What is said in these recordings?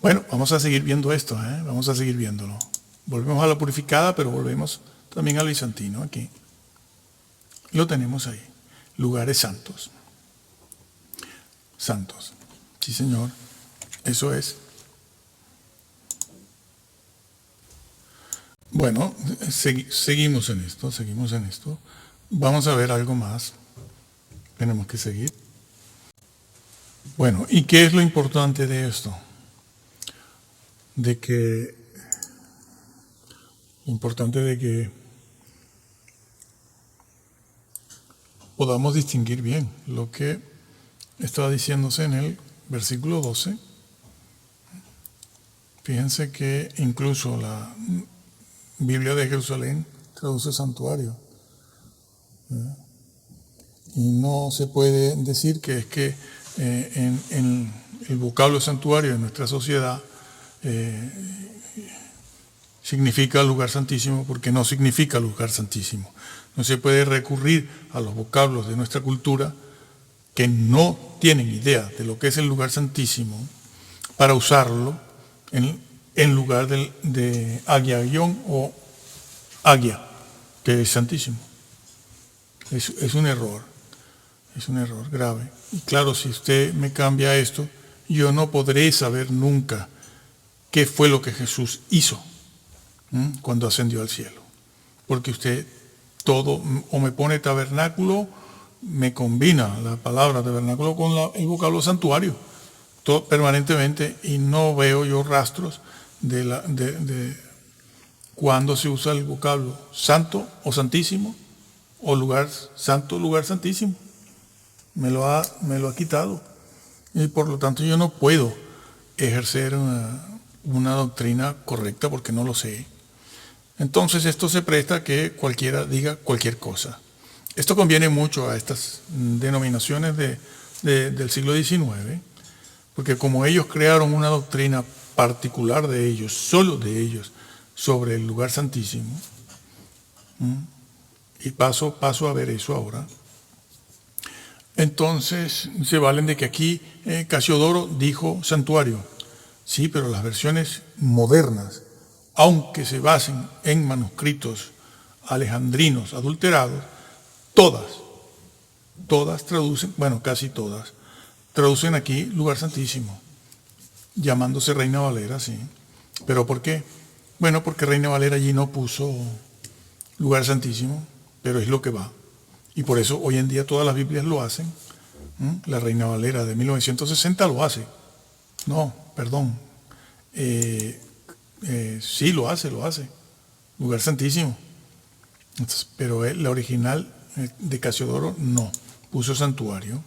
Bueno, vamos a seguir viendo esto, vamos a seguir viéndolo. Volvemos a la purificada, pero volvemos también al bizantino aquí. Lo tenemos ahí. Lugares santos. Santos. Sí, señor. Eso es. Bueno, seguimos en esto. Vamos a ver algo más. Tenemos que seguir. Bueno, ¿y qué es lo importante de esto? De que podamos distinguir bien lo que estaba diciéndose en el versículo 12. Fíjense que incluso la Biblia de Jerusalén traduce santuario. Y no se puede decir que es que en el vocablo santuario en nuestra sociedad significa lugar santísimo, porque no significa lugar santísimo. No se puede recurrir a los vocablos de nuestra cultura que no tienen idea de lo que es el lugar santísimo para usarlo en lugar de agia-guión o agia, que es santísimo. Es un error grave. Y claro, si usted me cambia esto, yo no podré saber nunca qué fue lo que Jesús hizo cuando ascendió al cielo. Porque usted todo, o me pone tabernáculo, me combina la palabra tabernáculo con el vocablo santuario, todo permanentemente, y no veo yo rastros de cuando se usa el vocablo santo o santísimo, o lugar santo, lugar santísimo. Me lo ha quitado. Y por lo tanto yo no puedo ejercer una doctrina correcta porque no lo sé. Entonces esto se presta a que cualquiera diga cualquier cosa. Esto conviene mucho a estas denominaciones del siglo XIX, porque como ellos crearon una doctrina particular de ellos, solo de ellos, sobre el lugar santísimo, y paso a ver eso ahora. Entonces se valen de que aquí Casiodoro dijo santuario. Sí, pero las versiones modernas, aunque se basen en manuscritos alejandrinos adulterados, todas traducen, bueno, casi todas, traducen aquí lugar santísimo, llamándose Reina Valera, sí. ¿Pero por qué? Bueno, porque Reina Valera allí no puso lugar santísimo, pero es lo que va. Y por eso hoy en día todas las Biblias lo hacen. La Reina Valera de 1960 lo hace. No, perdón. Sí, lo hace. Lugar santísimo. Entonces, pero la original de Casiodoro no. Puso santuario.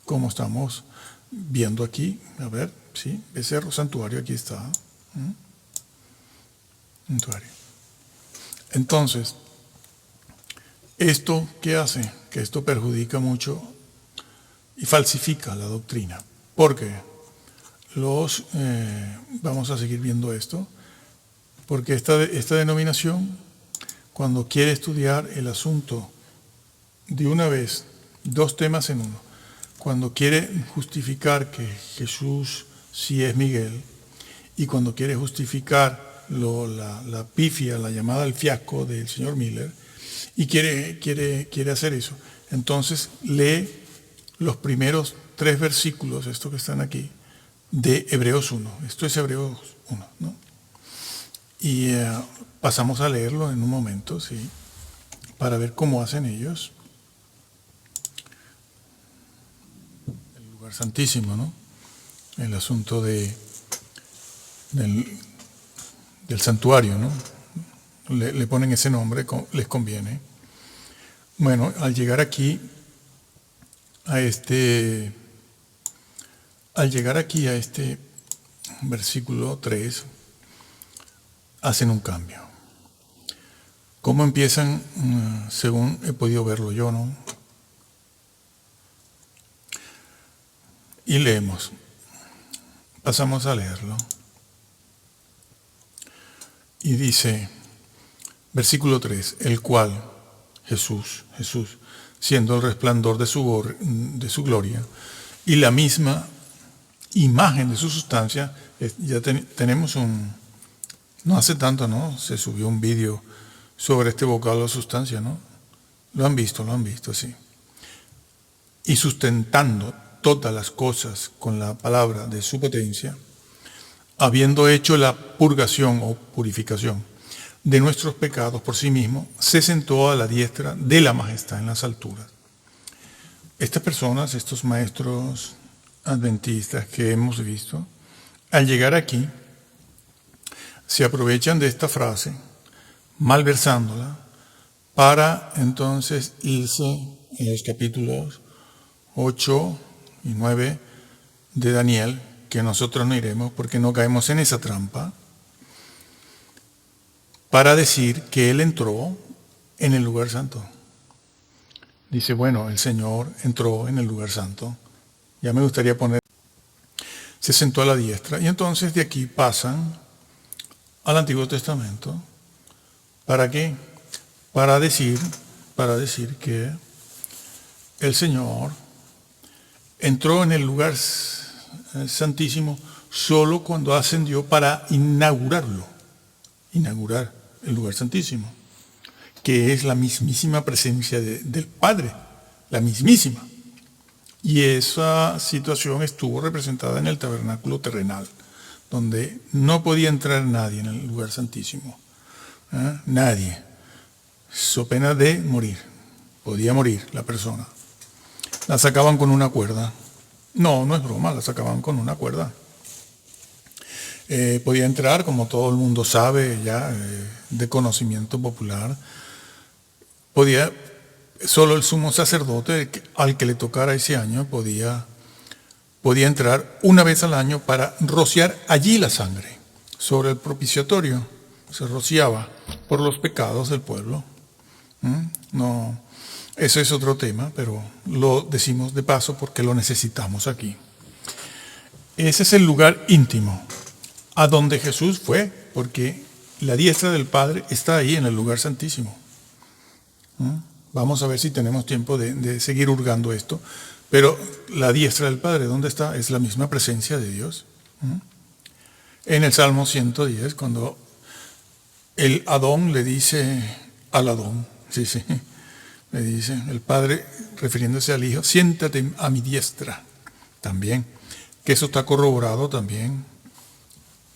Como estamos viendo aquí. A ver, sí, becerro, santuario, aquí está. Santuario. Entonces, ¿esto qué hace? Que esto perjudica mucho y falsifica la doctrina. Porque vamos a seguir viendo esto, porque esta denominación, cuando quiere estudiar el asunto de una vez, dos temas en uno, cuando quiere justificar que Jesús sí es Miguel, y cuando quiere justificar la pifia, la llamada al fiasco del señor Miller, y quiere hacer eso, entonces lee los primeros 3 versículos, estos que están aquí, de Hebreos 1. Esto es Hebreos 1, ¿no? Y pasamos a leerlo en un momento, ¿sí? Para ver cómo hacen ellos. El lugar santísimo, ¿no? El asunto del santuario, ¿no? Le ponen ese nombre, les conviene. Bueno, al llegar aquí a este versículo 3, hacen un cambio. ¿Cómo empiezan? Según he podido verlo yo, ¿no? Y leemos. Pasamos a leerlo. Y dice, versículo 3, el cual, Jesús, siendo el resplandor de su gloria y la misma imagen de su sustancia. Ya tenemos no hace tanto, ¿no? Se subió un vídeo sobre este vocablo sustancia, ¿no? Lo han visto, sí. Y sustentando todas las cosas con la palabra de su potencia, habiendo hecho la purgación o purificación de nuestros pecados por sí mismo, se sentó a la diestra de la majestad en las alturas. Estas personas, estos maestros adventistas que hemos visto, al llegar aquí, se aprovechan de esta frase, malversándola, para entonces irse en los capítulos 8 y 9 de Daniel, que nosotros no iremos porque no caemos en esa trampa, para decir que Él entró en el lugar santo. Dice, bueno, el Señor entró en el lugar santo. Ya me gustaría poner, se sentó a la diestra. Y entonces de aquí pasan al Antiguo Testamento. ¿Para qué? Para decir que el Señor entró en el lugar santísimo solo cuando ascendió para inaugurar el lugar santísimo, que es la mismísima presencia del Padre, la mismísima. Y esa situación estuvo representada en el tabernáculo terrenal, donde no podía entrar nadie en el lugar santísimo. Nadie, so pena de morir. Podía morir la persona. La sacaban con una cuerda. No es broma, la sacaban con una cuerda. Podía entrar, como todo el mundo sabe ya, de conocimiento popular. Solo el sumo sacerdote, al que le tocara ese año, podía entrar una vez al año para rociar allí la sangre, sobre el propiciatorio. Se rociaba por los pecados del pueblo. No, eso es otro tema, pero lo decimos de paso porque lo necesitamos aquí. Ese es el lugar íntimo a donde Jesús fue, porque la diestra del Padre está ahí en el lugar santísimo. Vamos a ver si tenemos tiempo de seguir hurgando esto, pero la diestra del Padre, ¿dónde está? Es la misma presencia de Dios. En el Salmo 110, cuando el Adón le dice al Adón, le dice el Padre, refiriéndose al Hijo, siéntate a mi diestra, también, que eso está corroborado también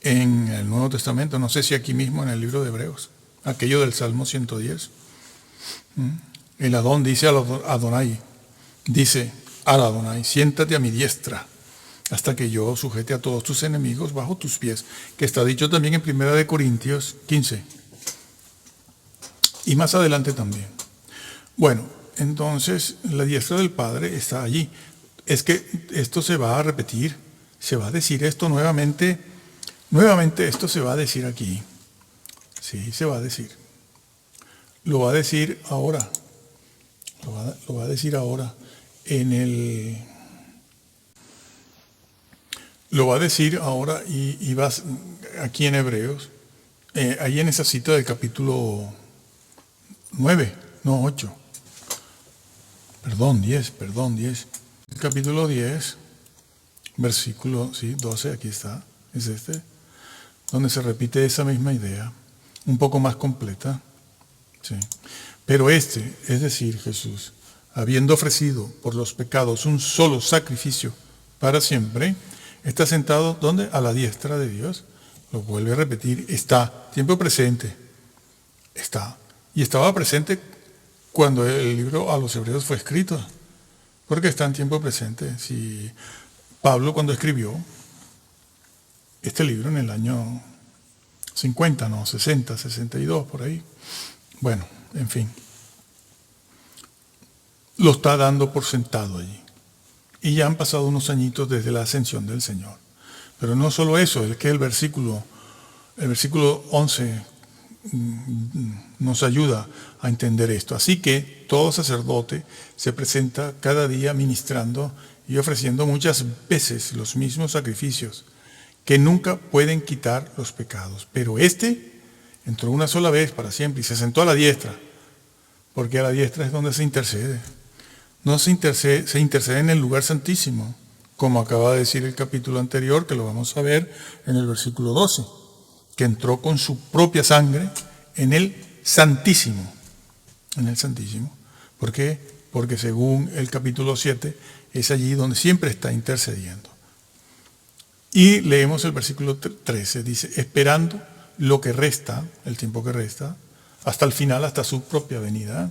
en el Nuevo Testamento, no sé si aquí mismo en el libro de Hebreos, aquello del Salmo 110. El Adón dice al Adonai, siéntate a mi diestra, hasta que yo sujete a todos tus enemigos bajo tus pies, que está dicho también en 1 Corintios 15. Y más adelante también. Bueno, entonces la diestra del Padre está allí. Es que esto se va a repetir, se va a decir esto nuevamente esto se va a decir aquí. Sí, se va a decir. Lo va a decir ahora. Lo va a decir ahora lo va a decir ahora y vas aquí en Hebreos, ahí en esa cita del capítulo 9, no 8. Perdón, 10. El capítulo 10, versículo 12, aquí está, es este, donde se repite esa misma idea, un poco más completa. Sí. Pero es decir, Jesús, habiendo ofrecido por los pecados un solo sacrificio para siempre, está sentado, ¿dónde? A la diestra de Dios. Lo vuelve a repetir, está, tiempo presente, está. Y estaba presente cuando el libro a los Hebreos fue escrito, porque está en tiempo presente. Si Pablo cuando escribió este libro en el año 50, 60, 62, por ahí, bueno, en fin, lo está dando por sentado allí. Y ya han pasado unos añitos desde la ascensión del Señor. Pero no solo eso, es que el versículo 11 nos ayuda a entender esto. Así que todo sacerdote se presenta cada día ministrando y ofreciendo muchas veces los mismos sacrificios que nunca pueden quitar los pecados. Pero entró una sola vez para siempre y se sentó a la diestra, porque a la diestra es donde se intercede. No se intercede en el lugar santísimo, como acaba de decir el capítulo anterior, que lo vamos a ver en el versículo 12, que entró con su propia sangre en el Santísimo. En el Santísimo. ¿Por qué? Porque según el capítulo 7, es allí donde siempre está intercediendo. Y leemos el versículo 13, dice, esperando lo que resta, el tiempo que resta, hasta el final, hasta su propia venida,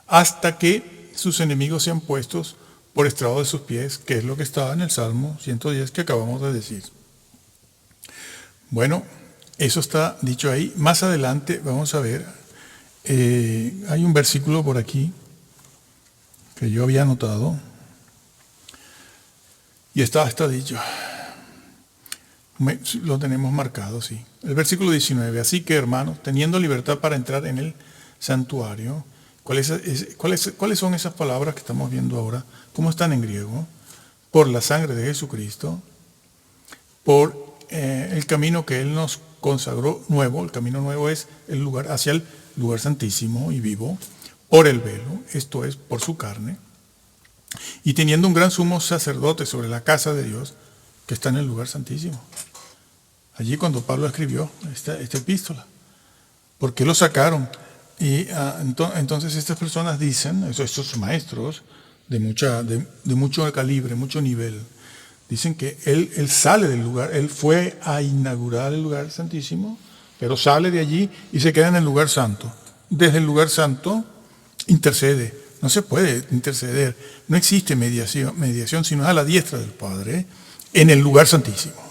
hasta que sus enemigos sean puestos por estrado de sus pies, que es lo que está en el Salmo 110 que acabamos de decir. Bueno, eso está dicho ahí. Más adelante vamos a ver, hay un versículo por aquí que yo había anotado, y está dicho. Lo tenemos marcado, sí. El versículo 19. Así que, hermanos, teniendo libertad para entrar en el santuario, ¿cuáles son esas palabras que estamos viendo ahora? ¿Cómo están en griego? Por la sangre de Jesucristo, por el camino que Él nos consagró nuevo. El camino nuevo es el lugar hacia el lugar santísimo y vivo, por el velo, esto es, por su carne. Y teniendo un gran sumo sacerdote sobre la casa de Dios, que está en el lugar santísimo. Allí cuando Pablo escribió esta epístola. ¿Por qué lo sacaron? Y entonces estas personas dicen, estos maestros de mucho calibre, mucho nivel, dicen que él sale del lugar, él fue a inaugurar el lugar santísimo, pero sale de allí y se queda en el lugar santo. Desde el lugar santo intercede. No se puede interceder. No existe mediación, sino a la diestra del Padre en el lugar santísimo.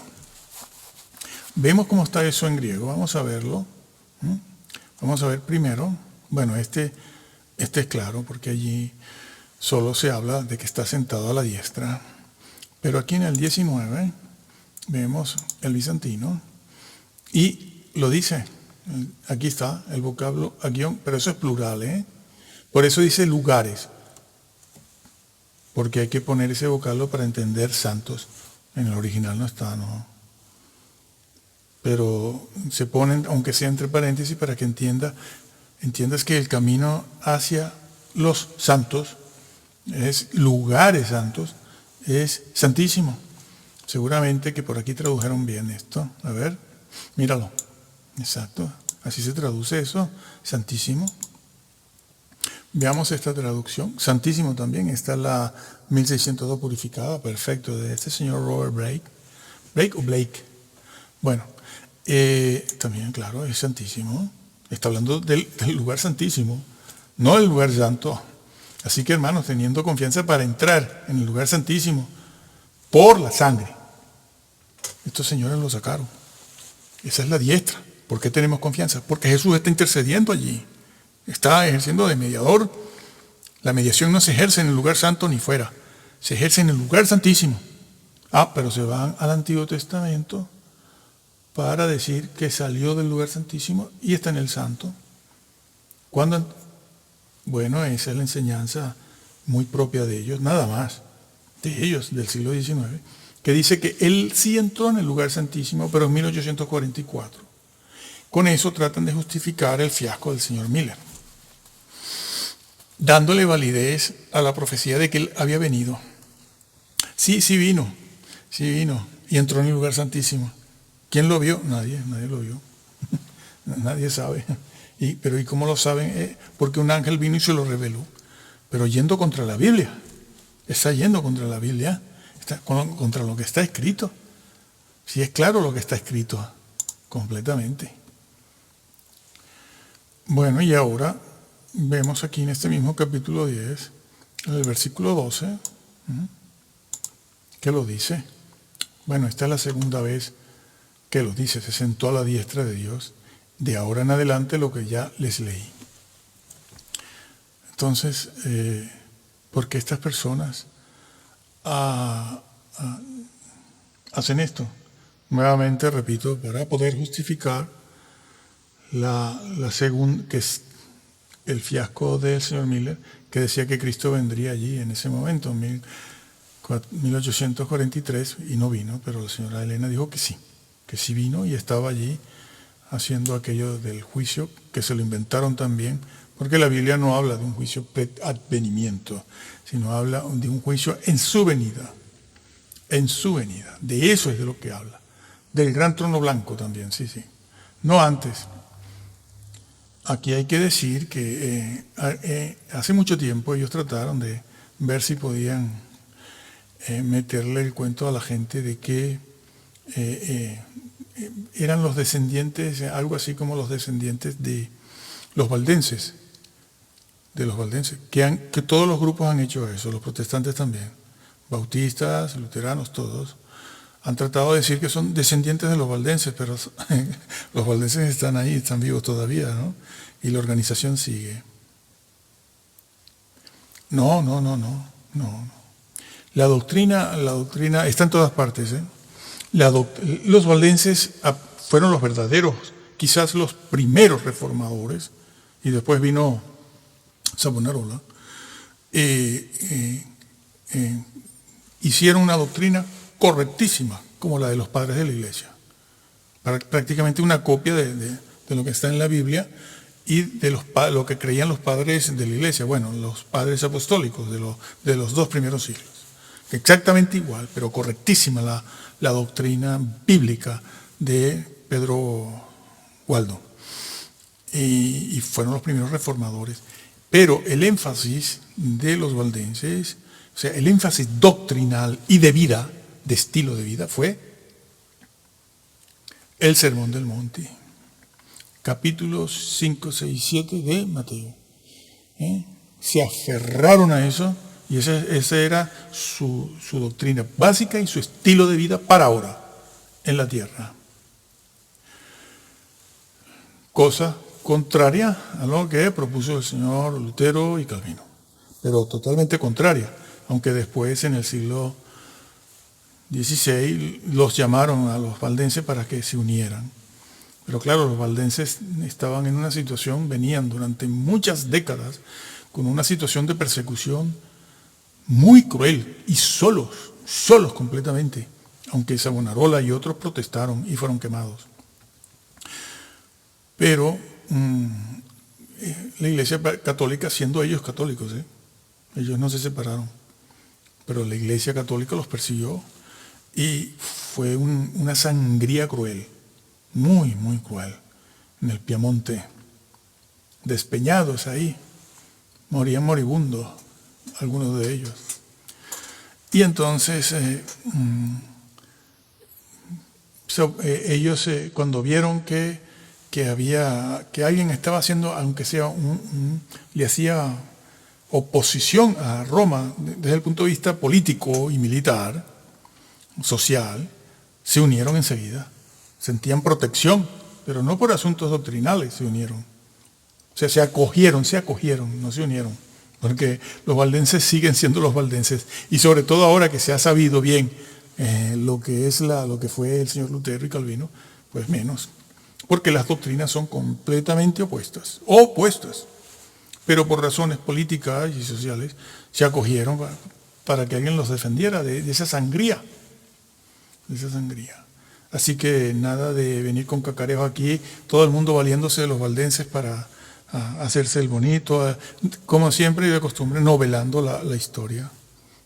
Vemos cómo está eso en griego. Vamos a verlo. Vamos a ver primero. Bueno, este es claro porque allí solo se habla de que está sentado a la diestra. Pero aquí en el 19 vemos el bizantino y lo dice. Aquí está el vocablo, pero eso es plural, ¿eh? Por eso dice lugares. Porque hay que poner ese vocablo para entender santos. En el original no está, ¿no? Pero se ponen, aunque sea entre paréntesis, para que entiendas que el camino hacia los santos, es lugares santos, es santísimo. Seguramente que por aquí tradujeron bien esto. A ver, míralo. Exacto. Así se traduce eso, santísimo. Veamos esta traducción. Santísimo también. Esta es la 1602 purificada. Perfecto. De este señor Robert Blake. ¿Blake o Blake? Bueno, también, claro, es santísimo. Está hablando del lugar santísimo, no del lugar santo. Así que, hermanos, teniendo confianza para entrar en el lugar santísimo por la sangre. Estos señores lo sacaron. Esa es la diestra. ¿Por qué tenemos confianza? Porque Jesús está intercediendo allí. Está ejerciendo de mediador. La mediación no se ejerce en el lugar santo ni fuera. Se ejerce en el lugar santísimo. Pero se van al Antiguo Testamento para decir que salió del lugar santísimo y está en el santo. ¿Cuándo? Bueno, esa es la enseñanza muy propia de ellos, nada más, de ellos, del siglo XIX, que dice que él sí entró en el lugar santísimo, pero en 1844. Con eso tratan de justificar el fiasco del señor Miller, dándole validez a la profecía de que él había venido. Sí vino, y entró en el lugar santísimo. ¿Quién lo vio? Nadie lo vio. Nadie sabe. Pero ¿y cómo lo saben? Porque un ángel vino y se lo reveló. Pero yendo contra la Biblia. Está yendo contra la Biblia. Está contra lo que está escrito. Si es claro lo que está escrito. Completamente. Bueno, y ahora vemos aquí en este mismo capítulo 10, en el versículo 12, ¿qué lo dice? Bueno, esta es la segunda vez que lo dice, se sentó a la diestra de Dios, de ahora en adelante lo que ya les leí. Entonces, ¿por qué estas personas hacen esto? Nuevamente, repito, para poder justificar que es el fiasco del señor Miller, que decía que Cristo vendría allí en ese momento, en 1843, y no vino, pero la señora Elena dijo que sí vino y estaba allí haciendo aquello del juicio, que se lo inventaron también, porque la Biblia no habla de un juicio pre-advenimiento, sino habla de un juicio en su venida. en su venida. De eso es de lo que habla. Del gran trono blanco también, sí. No antes. Aquí hay que decir que hace mucho tiempo ellos trataron de ver si podían meterle el cuento a la gente de que eran los descendientes, algo así como los descendientes de los valdenses, que todos los grupos han hecho eso, los protestantes también, bautistas, luteranos, todos, han tratado de decir que son descendientes de los valdenses, pero los valdenses están ahí, están vivos todavía, ¿no? Y la organización sigue. No. La doctrina está en todas partes, ¿eh? Los valdenses fueron los verdaderos, quizás los primeros reformadores, y después vino Savonarola. Hicieron una doctrina correctísima, como la de los padres de la iglesia. Prácticamente una copia de lo que está en la Biblia y de lo que creían los padres de la iglesia, bueno, los padres apostólicos de los 2 primeros siglos. Exactamente igual, pero correctísima la doctrina bíblica de Pedro Waldo. Y fueron los primeros reformadores. Pero el énfasis de los valdenses, o sea, el énfasis doctrinal y de vida, de estilo de vida, fue el Sermón del Monte, capítulos 5, 6, 7 de Mateo. Se aferraron a eso y esa era su doctrina básica y su estilo de vida para ahora, en la tierra. Cosa contraria a lo que propuso el señor Lutero y Calvino, pero totalmente contraria, aunque después en el siglo XVI los llamaron a los valdenses para que se unieran. Pero claro, los valdenses estaban en una situación, venían durante muchas décadas con una situación de persecución muy cruel y solos completamente, aunque Savonarola y otros protestaron y fueron quemados. Pero la Iglesia Católica, siendo ellos católicos, ellos no se separaron, pero la Iglesia Católica los persiguió y fue una sangría cruel, muy cruel, en el Piamonte, despeñados ahí, morían moribundos algunos de ellos. Y entonces ellos cuando vieron que alguien estaba haciendo, aunque sea le hacía oposición a Roma desde el punto de vista político y militar, social, se unieron enseguida. Sentían protección, pero no por asuntos doctrinales se unieron. O sea, se acogieron, no se unieron. Porque los valdenses siguen siendo los valdenses. Y sobre todo ahora que se ha sabido bien lo que fue el señor Lutero y Calvino, pues menos. Porque las doctrinas son completamente opuestas. Pero por razones políticas y sociales se acogieron para que alguien los defendiera de esa sangría. Así que nada de venir con cacarejo aquí, todo el mundo valiéndose de los valdenses para hacerse el bonito, como siempre y de costumbre, novelando la historia.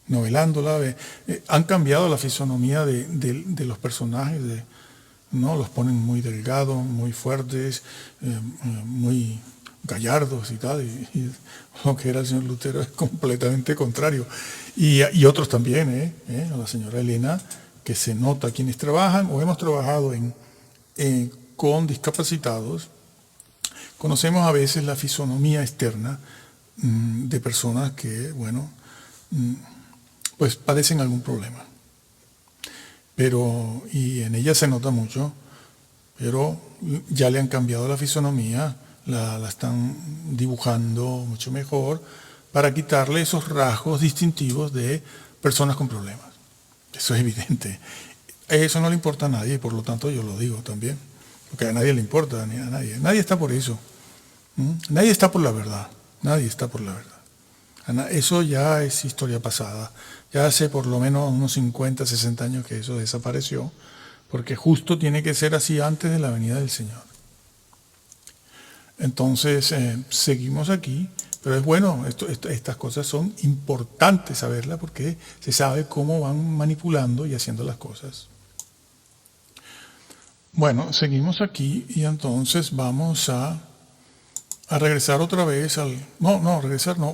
Novelándola. Han cambiado la fisonomía de los personajes, ¿no? Los ponen muy delgados, muy fuertes, muy gallardos y tal. Y lo que era el señor Lutero es completamente contrario. Y otros también, la señora Elena, que se nota quienes trabajan o hemos trabajado con discapacitados, conocemos a veces la fisonomía externa de personas que, bueno, pues padecen algún problema. Y en ella se nota mucho, pero ya le han cambiado la fisonomía, la están dibujando mucho mejor para quitarle esos rasgos distintivos de personas con problemas. Eso es evidente. Eso no le importa a nadie, y por lo tanto yo lo digo también. Porque a nadie le importa, ni a nadie. Nadie está por eso. Nadie está por la verdad. Nadie está por la verdad. Eso ya es historia pasada. Ya hace por lo menos unos 50, 60 años que eso desapareció. Porque justo tiene que ser así antes de la venida del Señor. Entonces, seguimos aquí Pero es bueno, estas cosas son importantes saberlas porque se sabe cómo van manipulando y haciendo las cosas. Bueno, seguimos aquí y entonces vamos a regresar otra vez al... No,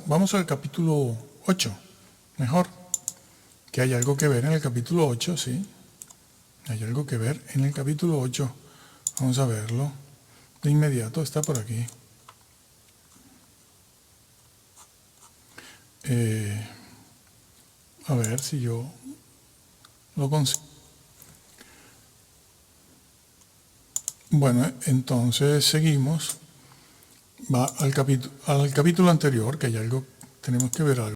vamos al capítulo 8, mejor. Que hay algo que ver en el capítulo 8, ¿sí? Hay algo que ver en el capítulo 8. Vamos a verlo. De inmediato está por aquí. A ver si yo lo consigo. Bueno, entonces seguimos. Va al capítulo anterior, que hay algo, tenemos que ver algo.